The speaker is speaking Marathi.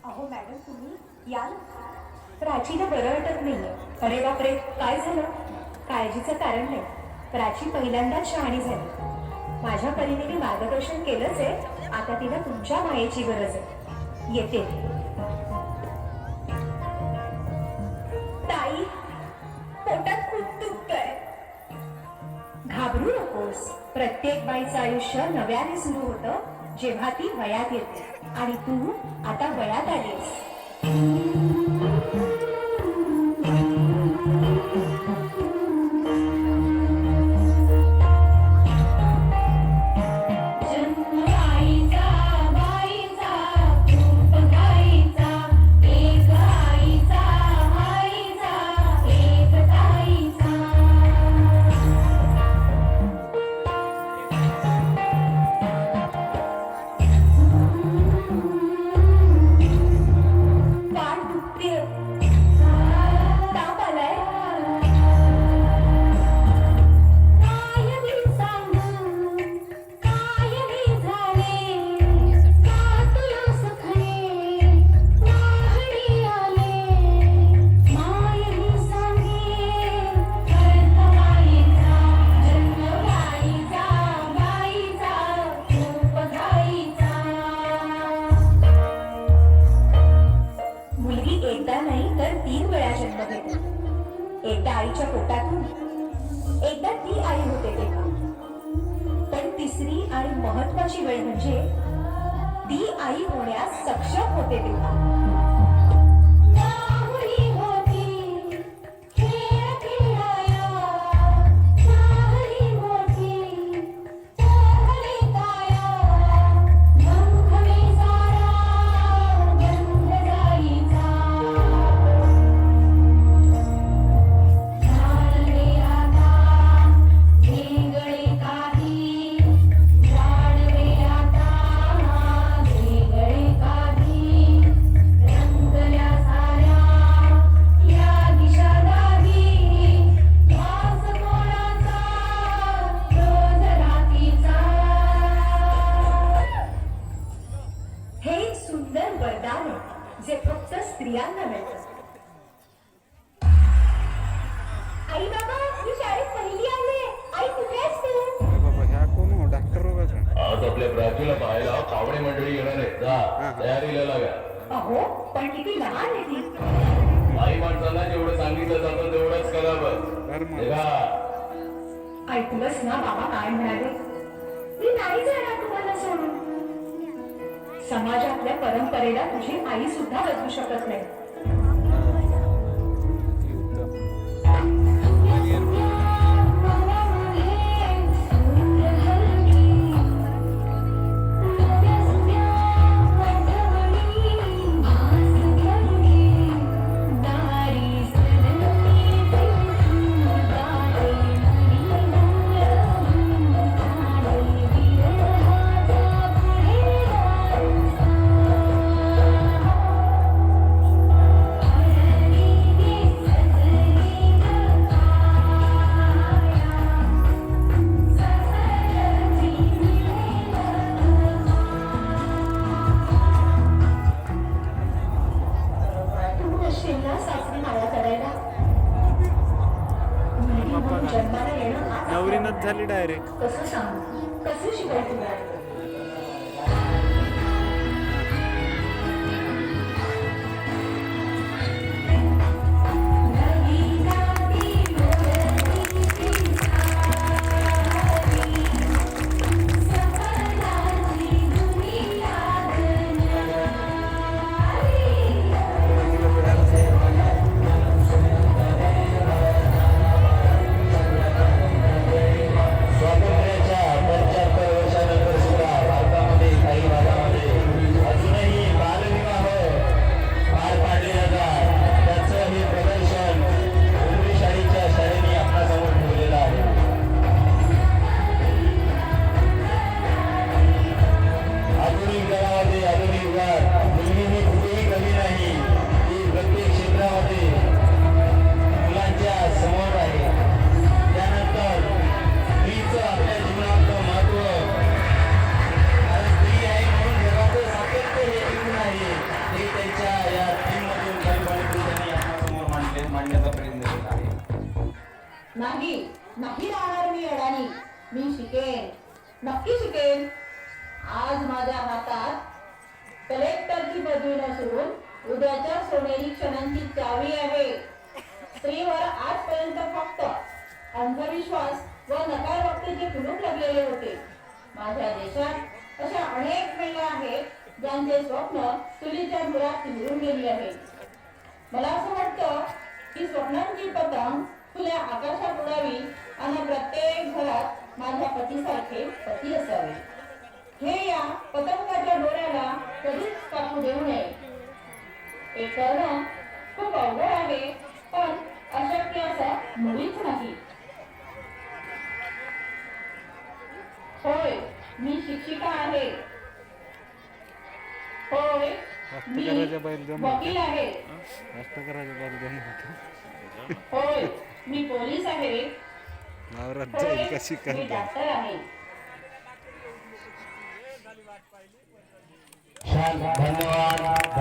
अहो मॅडम तुम्ही याल. प्राचीला बरं वाटत नाहीये. अरे बापरे, काय झालं? काळजीचं कारण नाही. प्राची पहिल्यांदाच शहाणी झाली. माझ्या परीने मी मार्गदर्शन केलंच आहे. आता तिला तुमच्या मायेची गरज आहे. येते. ताई, पोटात खूप दुखतंय. घाबरू नकोस. प्रत्येक बाईचं आयुष्य नव्याने सुरू होतं जेव्हा ती वयात येते. आणि तू आता वयात आलीस. एकदा आईच्या पोटातून, एकदा ती आई होते तेव्हा. पण तिसरी आणि महत्वाची वेळ म्हणजे ती आई होण्यास सक्षम होते तेव्हा. जे फक्त स्त्रियांना मिळतं. आई बाबा, मी शाळेत पहिली आले. आई कुठे असते? बाबा ह्या कोण हो? डॉक्टर वगैरे आज आपल्या प्राचीला पाहायला पाहुणे मंडळी येणार आहेत. जा तयारीला लागा. अहो पण किती लहान आहे ती. आई माणसांना जेवढं सांगितलं जातं तेवढंच करावं. ऐकलंस ना बाबा काय म्हणाले? मी नाही जाणार तुम्हाला सोडून. समाजातल्या परंपरेला तुझी आई सुद्धा बदलू शकत नाही. नवरीनच झाली डायरेक्ट. कसं सांग, कसं शिकायचं? स्वातंत्र्याच्या 75 वर्षानंतर सुद्धा नक्की शिकेन. आज माझ्या हातात कलेक्टरची पदवी नसून उद्याच्या सोनेरी क्षणांची चावी आहे. स्त्रीवर आजपर्यंत फक्त अंधविश्वास व नकार वक्तेचे कुलूप लागलेले होते. माझ्या देशात अशा अनेक महिला आहेत ज्यांचे स्वप्न चुलीच्या धुरात निघून गेली आहेत. मला असं वाटतं की स्वप्नांची पतंग खुल्या आकाशात उडावी आणि प्रत्येक घरात माझ्या पतीसारखे पती असावे. हे या पतंगाच्या दोऱ्याला कधीच कापू देऊ नये. हे करणं खूप अवघड आहे, पण अशक्य असं मुळीच नाही. होय, मी शिक्षिका आहे. होय, मी हस्तकराच्या बाहेर जमलं. वकील आहे. हस्तकराच्या बाहेर जमलं. होय, मी पोलीस आहे. नवरात जाईल का मी शिकायला. डॉक्टर आहे. छान, धन्यवाद.